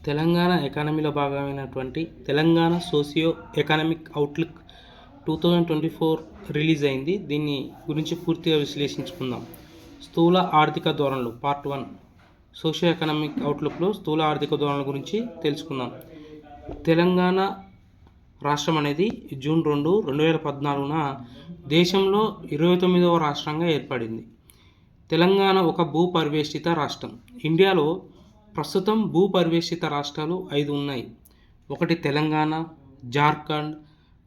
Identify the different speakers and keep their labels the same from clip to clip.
Speaker 1: తెలంగాణ ఎకానమీలో భాగమైనటువంటి Telangana socio economic outlook 2024 release అయింది. దీన్ని గురించి పూర్తిగా విశ్లేషించుకుందాం. స్థూల ఆర్థిక ధోరణులు పార్ట్ 1 సోషియో ఎకనామిక్ అవుట్లుక్లో స్థూల ఆర్థిక ధోరణుల గురించి తెలుసుకుందాం. తెలంగాణ రాష్ట్రం అనేది జూన్ 2, 2014న దేశంలో 29వ రాష్ట్రంగా ఏర్పడింది. తెలంగాణ ఒక భూ పరివేష్టిత రాష్ట్రం. ఇండియాలో ప్రస్తుతం భూ పరివేష్టిత రాష్ట్రాలు 5 ఉన్నాయి. ఒకటి తెలంగాణ, జార్ఖండ్,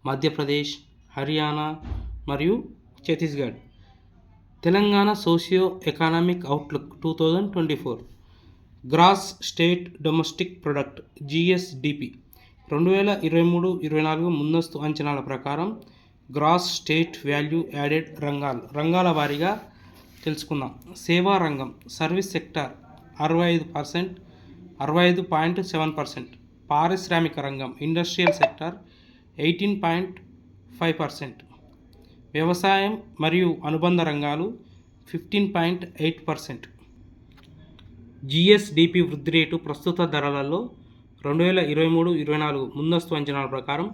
Speaker 1: మధ్యప్రదేశ్, హర్యానా మరియు Chhattisgarh. Telangana socio economic outlook 2024 gross state domestic product GSDP 2023-24 ముందస్తు అంచనాల ప్రకారం గ్రాస్ స్టేట్ వాల్యూ యాడెడ్ రంగాల వారీగా తెలుసుకుందాం. సేవా రంగం సర్వీస్ సెక్టార్ 65.7%, పారిశ్రామిక రంగం ఇండస్ట్రియల్ సెక్టార్ 18.5%, వ్యవసాయం మరియు అనుబంధ రంగాలు 15.8%. GSDP వృద్ధి రేటు ప్రస్తుత ధరలలో 2023-24 ముందస్తు అంచనాల ప్రకారం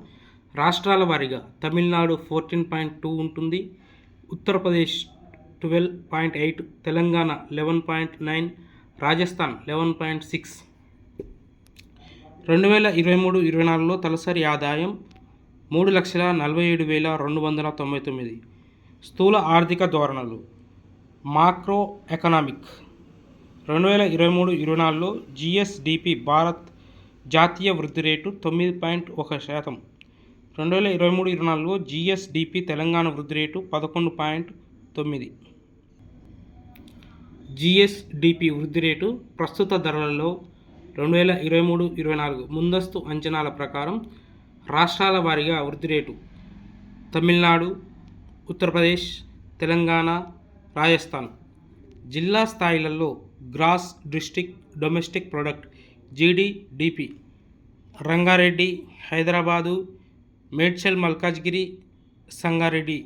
Speaker 1: రాష్ట్రాల వారీగా తమిళనాడు 14.2 ఉంటుంది, ఉత్తరప్రదేశ్ 12.8, తెలంగాణ 11.9, రాజస్థాన్ 11.6. 2023-24లో తలసరి ఆదాయం 3,47,299. స్థూల ఆర్థిక ధోరణులు మాక్రో ఎకనామిక్ 2023-24లో GSDP భారత్ జాతీయ వృద్ధి రేటు 9.1%. 2023-24లో GSDP తెలంగాణ వృద్ధి రేటు 11.9%. GSDP వృద్ధి రేటు ప్రస్తుత ధరలలో 2023-24 ముందస్తు అంచనాల ప్రకారం రాష్ట్రాల వారీగా వృద్ధి రేటు తమిళనాడు, ఉత్తరప్రదేశ్, తెలంగాణ, రాజస్థాన్. జిల్లా స్థాయిలలో gross domestic product GDP Rangareddy, Hyderabad, Medchal Malkajgiri, Sangareddy